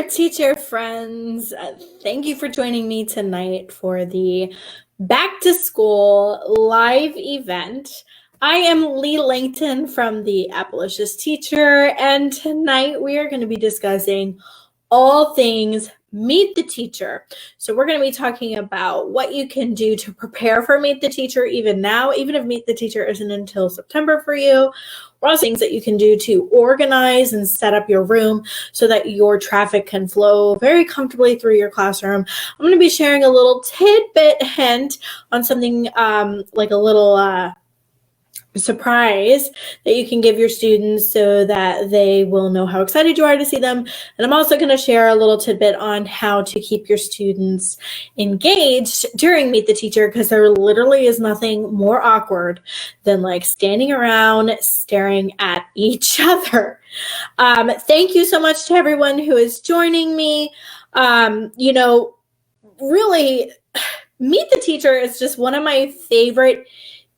teacher friends. Thank you for joining me tonight for the Back to School live event. I am Lee Langton from the Appalicious Teacher, and tonight we are going to be discussing all things Meet the Teacher. So we're going to be talking about what you can do to prepare for Meet the Teacher even now, even if Meet the Teacher isn't until September for you. What are things that you can do to organize and set up your room so that your traffic can flow very comfortably through your classroom? I'm going to be sharing a little tidbit hint on something like a little surprise that you can give your students so that they will know how excited you are to see them. And I'm also going to share a little tidbit on how to keep your students engaged during Meet the Teacher, because there literally is nothing more awkward than like standing around staring at each other. Thank you so much to everyone who is joining me. Really, Meet the Teacher is just one of my favorite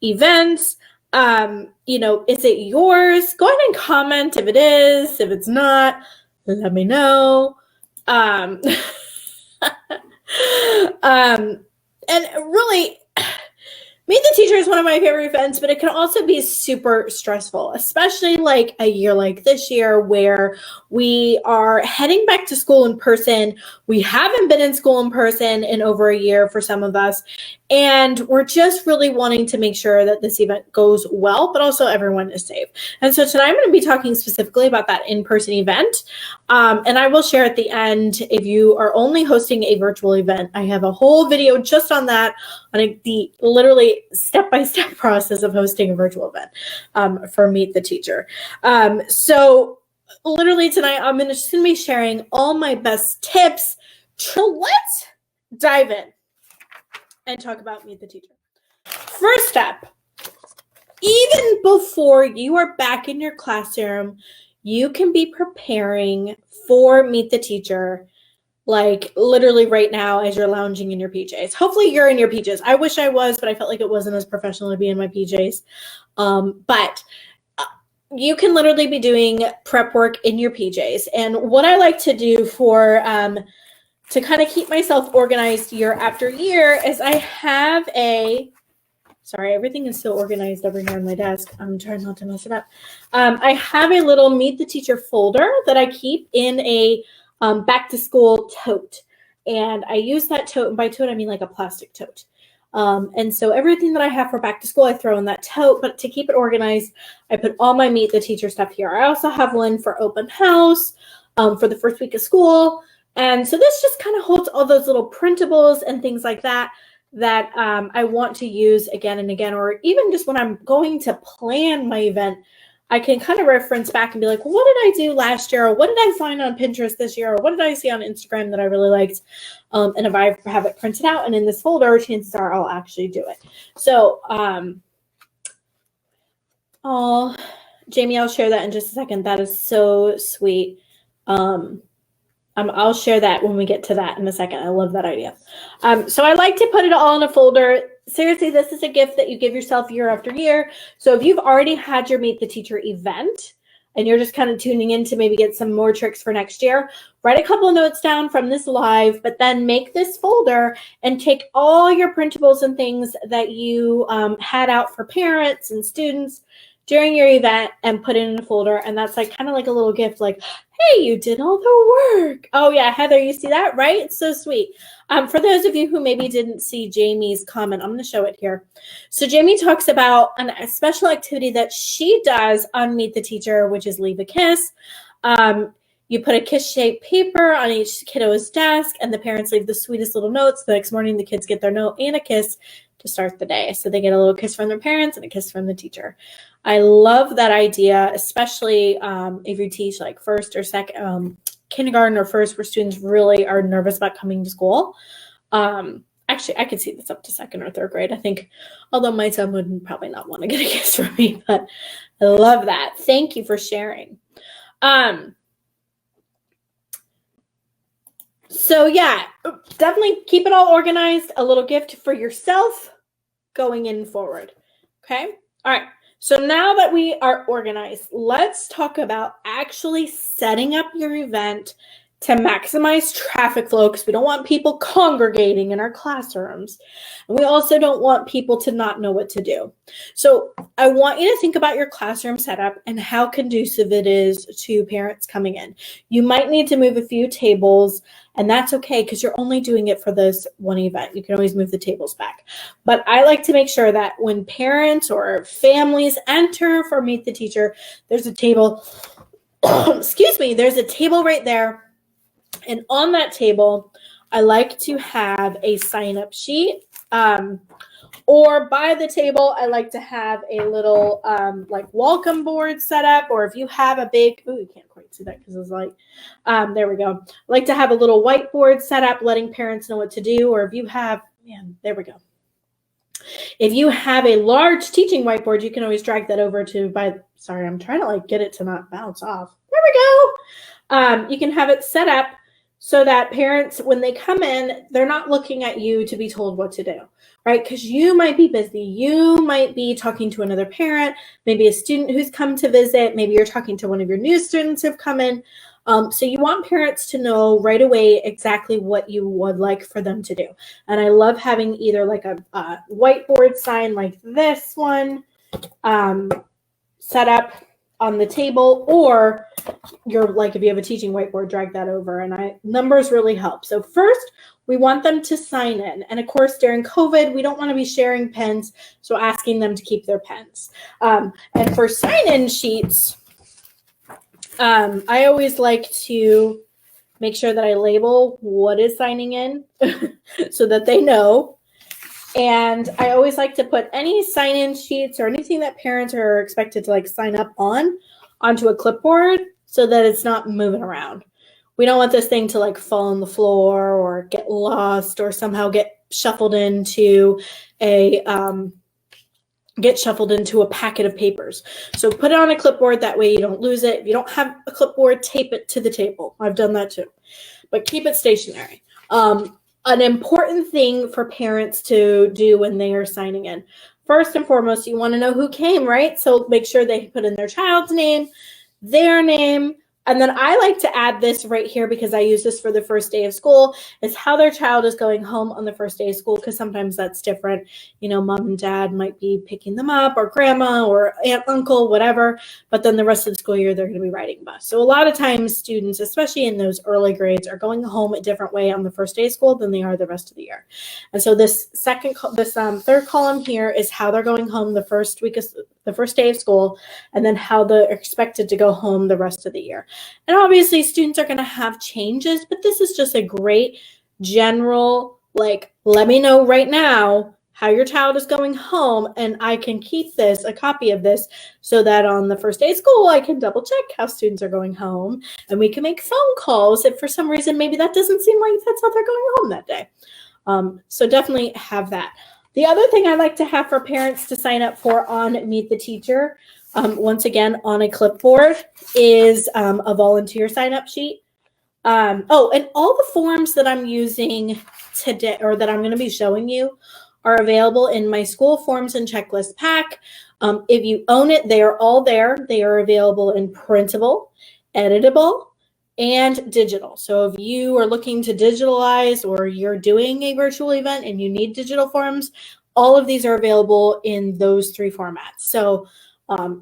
events. Is it yours? Go ahead and comment if it is. If it's not, let me know. And really, Meet the Teacher is one of my favorite events, but it can also be super stressful, especially like a year like this year where we are heading back to school in person. We haven't been in school in person in over a year for some of us, and we're just really wanting to make sure that this event goes well, but also everyone is safe. And so tonight I'm going to be talking specifically about that in-person event. And I will share at the end, if you are only hosting a virtual event, I have a whole video just on that, on the literally step-by-step process of hosting a virtual event for Meet the Teacher. So literally tonight, I'm just going to be sharing all my best tips. So let's dive in and talk about Meet the Teacher. First step, even before you are back in your classroom, you can be preparing for Meet the Teacher, like literally right now as you're lounging in your PJs. Hopefully you're in your PJs. I wish I was, but I felt like it wasn't as professional to be in my PJs. But you can literally be doing prep work in your PJs. And what I like to do to kind of keep myself organized year after year is I have sorry, everything is so organized over here on my desk. I'm trying not to mess it up. I have a little Meet the Teacher folder that I keep in a back to school tote. And I use that tote, and by tote, I mean like a plastic tote. And so everything that I have for back to school, I throw in that tote, but to keep it organized, I put all my Meet the Teacher stuff here. I also have one for open house for the first week of school. And so this just kind of holds all those little printables and things like that I want to use again and again, or even just when I'm going to plan my event, I can kind of reference back and be like, well, what did I do last year? Or what did I find on Pinterest this year? Or what did I see on Instagram that I really liked? And if I have it printed out and in this folder, chances are I'll actually do it. So, Jamie, I'll share that in just a second. That is so sweet. I'll share that when we get to that in a second. I love that idea. So I like to put it all in a folder. Seriously, this is a gift that you give yourself year after year. So if you've already had your Meet the Teacher event and you're just kind of tuning in to maybe get some more tricks for next year, write a couple of notes down from this live, but then make this folder and take all your printables and things that you had out for parents and students during your event and put it in a folder. And that's like kind of like a little gift, like, hey, you did all the work. Oh yeah, Heather, you see that, right? It's so sweet. For those of you who maybe didn't see Jamie's comment, I'm going to show it here. So Jamie talks about a special activity that she does on Meet the Teacher, which is Leave a Kiss. You put a kiss-shaped paper on each kiddo's desk, and the parents leave the sweetest little notes. The next morning, the kids get their note and a kiss to start the day. So they get a little kiss from their parents and a kiss from the teacher. I love that idea, especially if you teach like first or second, kindergarten or first, where students really are nervous about coming to school. Actually, I could see this up to second or third grade, I think, although my son would probably not want to get a kiss from me, but I love that. Thank you for sharing. So yeah, definitely keep it all organized. A little gift for yourself going in forward. Okay. All right. So now that we are organized, let's talk about actually setting up your event to maximize traffic flow because we don't want people congregating in our classrooms. And we also don't want people to not know what to do. So I want you to think about your classroom setup and how conducive it is to parents coming in. You might need to move a few tables, and that's okay because you're only doing it for this one event. You can always move the tables back. But I like to make sure that when parents or families enter for Meet the Teacher, there's a table, excuse me, there's a table right there. And on that table, I like to have a sign-up sheet. Or by the table, I like to have a little like welcome board set up. Or if you have a big, oh, you can't quite see that because it's like, there we go. I like to have a little whiteboard set up, letting parents know what to do. Or if you have, man, there we go. If you have a large teaching whiteboard, you can always drag that over to, sorry, I'm trying to like get it to not bounce off. There we go. You can have it set up so that parents, when they come in, they're not looking at you to be told what to do, right? Because you might be busy. You might be talking to another parent, maybe a student who's come to visit. Maybe you're talking to one of your new students who've come in. So you want parents to know right away exactly what you would like for them to do. And I love having either like a whiteboard sign like this one set up on the table, or you're like, if you have a teaching whiteboard, drag that over, and numbers really help. So first, we want them to sign in. And of course, during COVID, we don't want to be sharing pens, so asking them to keep their pens. And for sign-in sheets, I always like to make sure that I label what is signing in so that they know. And I always like to put any sign-in sheets or anything that parents are expected to like sign up onto a clipboard so that it's not moving around. We don't want this thing to like fall on the floor or get lost or somehow get shuffled into a packet of papers. So put it on a clipboard, that way you don't lose it. If you don't have a clipboard, tape it to the table. I've done that too, but keep it stationary. An important thing for parents to do when they are signing in. First and foremost, you want to know who came, right? So make sure they put in their child's name, their name, and then I like to add this right here because I use this for the first day of school, is how their child is going home on the first day of school, because sometimes that's different. You know, mom and dad might be picking them up, or grandma or aunt, uncle, whatever, but then the rest of the school year, they're going to be riding bus. So a lot of times students, especially in those early grades, are going home a different way on the first day of school than they are the rest of the year. And so this third column here is how they're going home the first day of school, and then how they're expected to go home the rest of the year. And obviously students are going to have changes, but this is just a great general, like, let me know right now how your child is going home, and I can keep a copy of this, so that on the first day of school, I can double check how students are going home, and we can make phone calls if for some reason maybe that doesn't seem like that's how they're going home that day. So definitely have that. The other thing I like to have for parents to sign up for on Meet the Teacher, once again on a clipboard, is a volunteer sign-up sheet. Oh, and all the forms that I'm using today, or that I'm going to be showing you, are available in my school forms and checklist pack. If you own it, they are all there. They are available in printable, editable, and digital. So if you are looking to digitalize, or you're doing a virtual event and you need digital forms, all of these are available in those three formats. So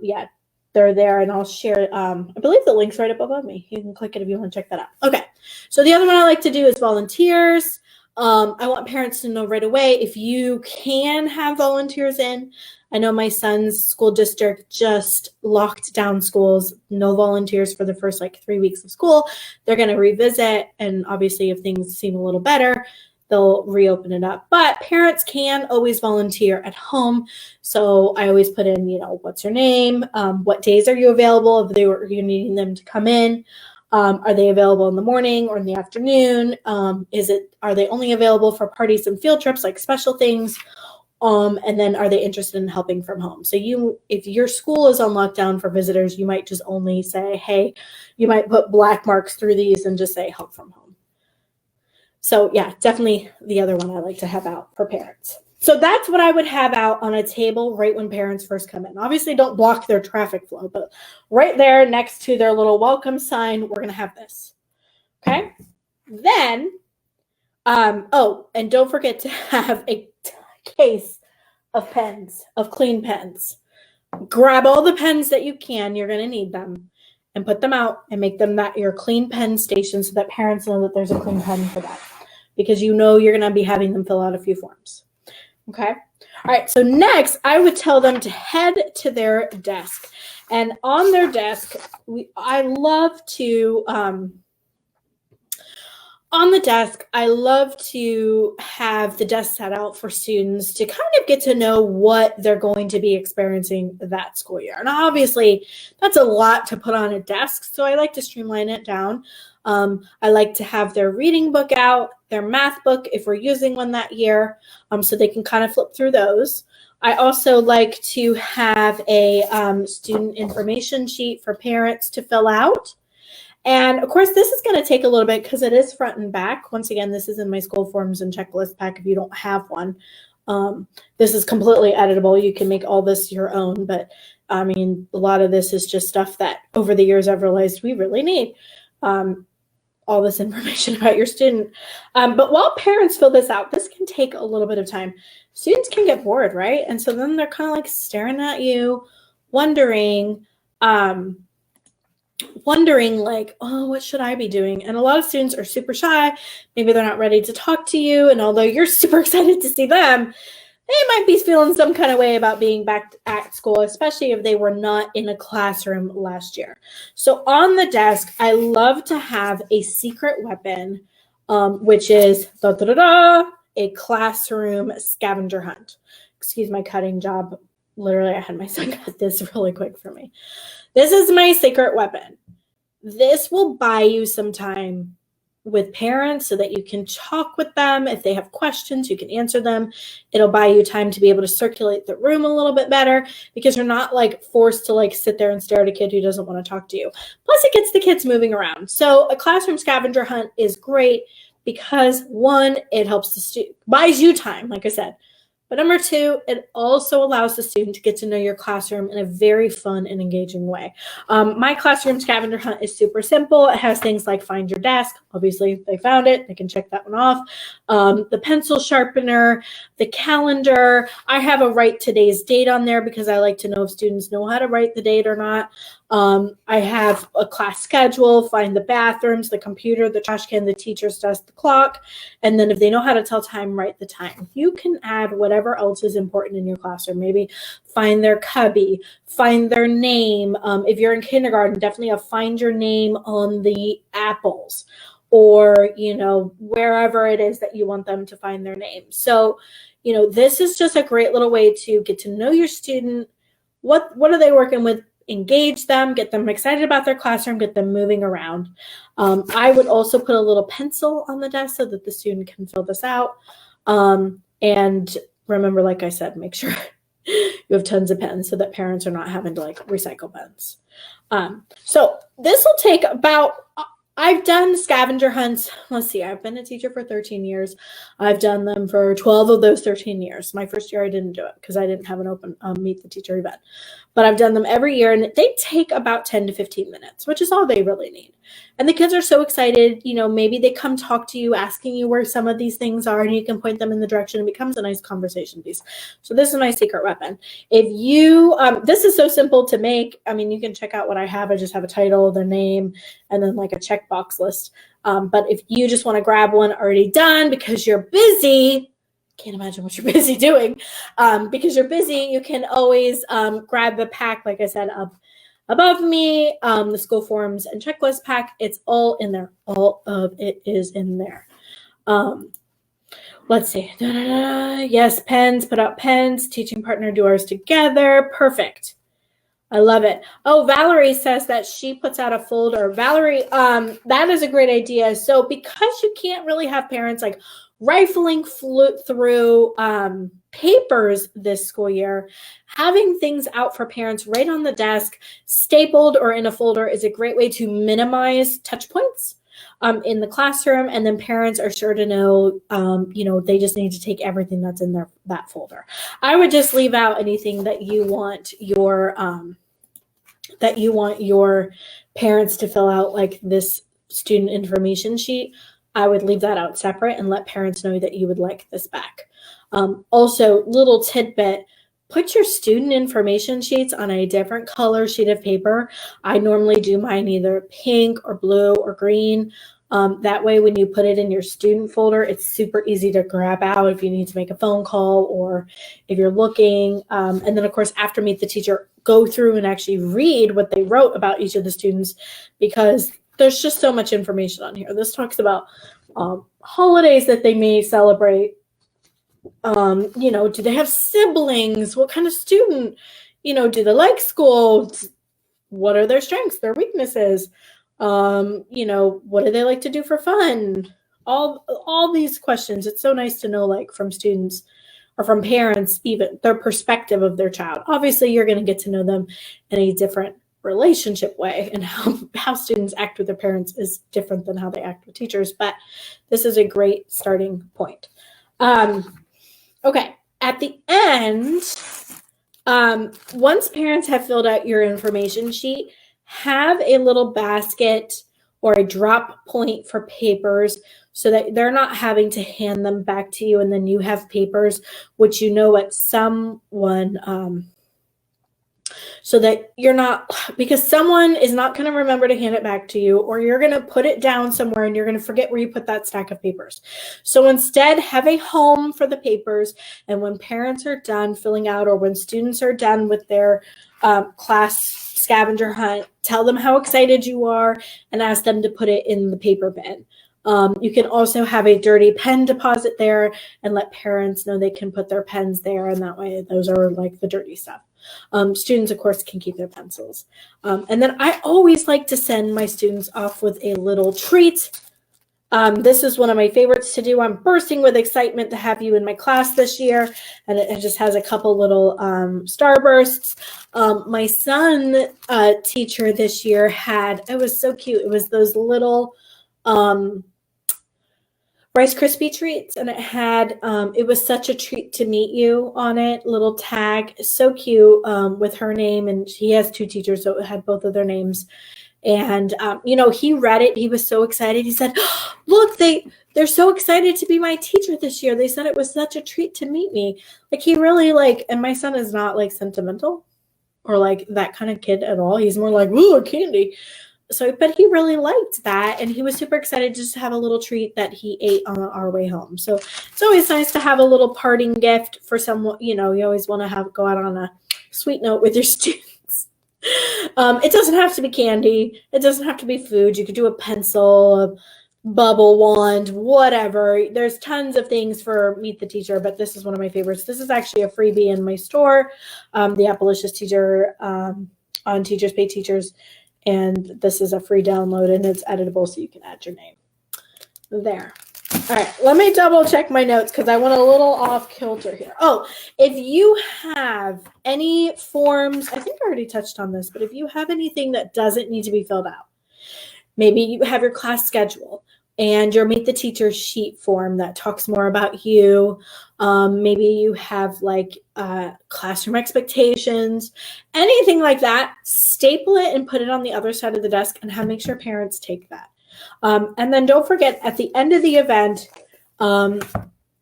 yeah, they're there, and I'll share, I believe the link's right up above me. You can click it if you want to check that out. Okay, so the other one I like to do is volunteers. I want parents to know right away if you can have volunteers in. I know my son's school district just locked down schools, no volunteers for the first 3 weeks of school. They're going to revisit, and obviously if things seem a little better, they'll reopen it up. But parents can always volunteer at home. So I always put in, what's your name? What days are you available if you're needing them to come in? Are they available in the morning or in the afternoon? Are they only available for parties and field trips, like special things? And then are they interested in helping from home? So if your school is on lockdown for visitors, you might just only say, hey, you might put black marks through these and just say help from home. So yeah, definitely the other one I like to have out for parents. So that's what I would have out on a table right when parents first come in. Obviously, don't block their traffic flow, but right there next to their little welcome sign, we're going to have this. Okay. Then, oh, and don't forget to have a case of pens, of clean pens. Grab all the pens that you can. You're going to need them. And put them out and make them that your clean pen station so that parents know that there's a clean pen for that. Because you know you're going to be having them fill out a few forms. Okay? All right, so next I would tell them to head to their desk. And on their desk, I love to... on the desk, I love to have the desk set out for students to kind of get to know what they're going to be experiencing that school year. And obviously, that's a lot to put on a desk, so I like to streamline it down. I like to have their reading book out, their math book, if we're using one that year, so they can kind of flip through those. I also like to have a student information sheet for parents to fill out. And of course, this is going to take a little bit because it is front and back. Once again, this is in my school forms and checklist pack if you don't have one. This is completely editable. You can make all this your own, but I mean, a lot of this is just stuff that over the years I've realized we really need. All this information about your student. But while parents fill this out, this can take a little bit of time. Students can get bored, right? And so then they're kind of like staring at you, wondering like, oh, what should I be doing? And a lot of students are super shy. Maybe they're not ready to talk to you. And although you're super excited to see them, they might be feeling some kind of way about being back at school, especially if they were not in a classroom last year. So on the desk, I love to have a secret weapon, which is a classroom scavenger hunt. Excuse my cutting job. Literally, I had my son cut this really quick for me. This is my secret weapon. This will buy you some time with parents so that you can talk with them. If they have questions, you can answer them. It'll buy you time to be able to circulate the room a little bit better because you're not like forced to like sit there and stare at a kid who doesn't want to talk to you. Plus it gets the kids moving around. So a classroom scavenger hunt is great because one, it helps the student, buys you time, like I said. But number two, it also allows the student to get to know your classroom in a very fun and engaging way. My classroom scavenger hunt is super simple. It has things like find your desk. Obviously, they found it. They can check that one off. The pencil sharpener, the calendar. I have a write today's date on there because I like to know if students know how to write the date or not. I have a class schedule, find the bathrooms, the computer, the trash can, the teacher's desk, the clock. And then if they know how to tell time, write the time. You can add whatever else is important in your classroom. Maybe find their cubby, find their name. If you're in kindergarten, definitely have find your name on the apples or, you know, wherever it is that you want them to find their name. So, you know, this is just a great little way to get to know your student. What are they working with? Engage them, get them excited about their classroom, get them moving around. I would also put a little pencil on the desk so that the student can fill this out. And remember, like I said, make sure you have tons of pens so that parents are not having to like recycle pens. So this will take about, I've done scavenger hunts. Let's see, I've been a teacher for 13 years. I've done them for 12 of those 13 years. My first year, I didn't do it because I didn't have an open meet the teacher event. But I've done them every year, and they take about 10 to 15 minutes, which is all they really need. And the kids are so excited. You know, maybe they come talk to you, asking you where some of these things are, and you can point them in the direction. It becomes a nice conversation piece. So this is my secret weapon. If you, this is so simple to make. I mean, you can check out what I have. I just have a title, their name, and then like a checkbox list. But if you just want to grab one already done because you're busy, can't imagine what you're busy doing. Because you're busy, you can always grab the pack, like I said, up above me, the school forms and checklist pack. It's all in there. All of it is in there. Let's see. Yes, pens, put out pens, teaching partner, do ours together. Perfect. I love it. Oh, Valerie says that she puts out a folder. Valerie, that is a great idea. So because you can't really have parents like rifling through papers this school year, having things out for parents right on the desk, stapled or in a folder is a great way to minimize touch points in the classroom. And then parents are sure to know, you know, they just need to take everything that's in that folder. I would just leave out anything that you want your parents to fill out, like this student information sheet, I would leave that out separate and let parents know that you would like this back. Also, little tidbit, put your student information sheets on a different color sheet of paper. I normally do mine either pink or blue or green. That way, when you put it in your student folder, it's super easy to grab out if you need to make a phone call or if you're looking. And then, of course, after Meet the Teacher, go through and actually read what they wrote about each of the students, because there's just so much information on here. This talks about holidays that they may celebrate. Do they have siblings? What kind of student? Do they like school? What are their strengths, their weaknesses? What do they like to do for fun? All these questions. It's so nice to know, like, from students or from parents, even their perspective of their child. Obviously, you're going to get to know them in a different relationship way, and how students act with their parents is different than how they act with teachers, but this is a great starting point. Okay, at the end, once parents have filled out your information sheet, have a little basket or a drop point for papers so that they're not having to hand them back to you and then you have papers, which at someone, so that you're not, because someone is not going to remember to hand it back to you, or you're going to put it down somewhere and you're going to forget where you put that stack of papers. So instead, have a home for the papers, and when parents are done filling out, or when students are done with their class scavenger hunt, tell them how excited you are and ask them to put it in the paper bin. You can also have a dirty pen deposit there and let parents know they can put their pens there, and that way those are like the dirty stuff. Students, of course, can keep their pencils. And then I always like to send my students off with a little treat. This is one of my favorites to do. I'm bursting with excitement to have you in my class this year, and it just has a couple little starbursts. My son teacher this year it was so cute. It was those little Rice Krispie treats, and it had it was such a treat to meet you on it, little tag, so cute, with her name, and he has 2 teachers, so it had both of their names. And he read it, he was so excited. He said, look, they're so excited to be my teacher this year. They said it was such a treat to meet me. Like, he really, and my son is not like sentimental or like that kind of kid at all. He's more like, ooh, candy. So, but he really liked that, and he was super excited just to have a little treat that he ate on our way home. So it's always nice to have a little parting gift for someone. You always want to go out on a sweet note with your students. It doesn't have to be candy. It doesn't have to be food. You could do a pencil, a bubble wand, whatever. There's tons of things for Meet the Teacher, but this is one of my favorites. This is actually a freebie in my store, the Appalicious Teacher on Teachers Pay Teachers. And this is a free download, and it's editable, so you can add your name there. All right, let me double check my notes because I went a little off kilter here. Oh, if you have any forms, I think I already touched on this, but if you have anything that doesn't need to be filled out, maybe you have your class schedule and your Meet the Teacher sheet form that talks more about you. Maybe you have classroom expectations, anything like that, staple it and put it on the other side of the desk and make sure parents take that. And then don't forget, at the end of the event,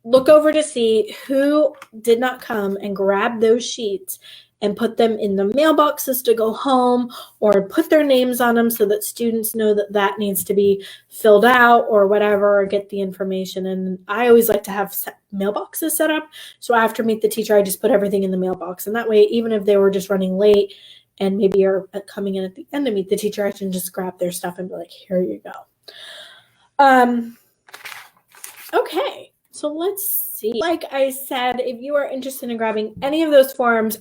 look over to see who did not come and grab those sheets and put them in the mailboxes to go home, or put their names on them so that students know that needs to be filled out or whatever, or get the information. And I always like to have mailboxes set up. So after Meet the Teacher, I just put everything in the mailbox. And that way, even if they were just running late and maybe you're coming in at the end to Meet the Teacher, I can just grab their stuff and be like, here you go. Okay, so let's see. Like I said, if you are interested in grabbing any of those forms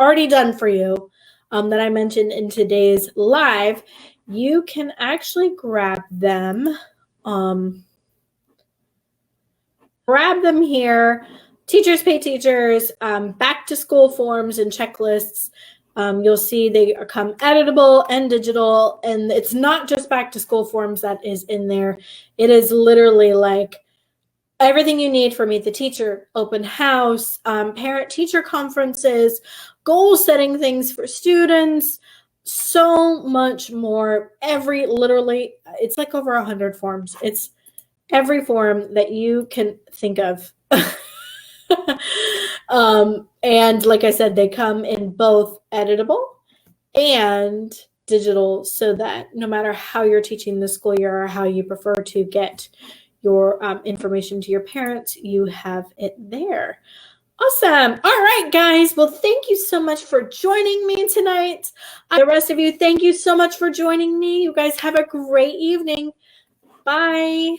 already done for you that I mentioned in today's live, you can actually grab them. Grab them here. Teachers Pay Teachers, back to school forms and checklists. You'll see they come editable and digital, and it's not just back to school forms that is in there. It is literally like everything you need for Meet the Teacher, open house, parent-teacher conferences, goal-setting things for students, so much more. Literally, it's like over 100 forms. It's every form that you can think of. And like I said, they come in both editable and digital, so that no matter how you're teaching the school year or how you prefer to get your information to your parents, you have it there. Awesome. All right, guys. Well, thank you so much for joining me tonight. The rest of you, thank you so much for joining me. You guys have a great evening. Bye.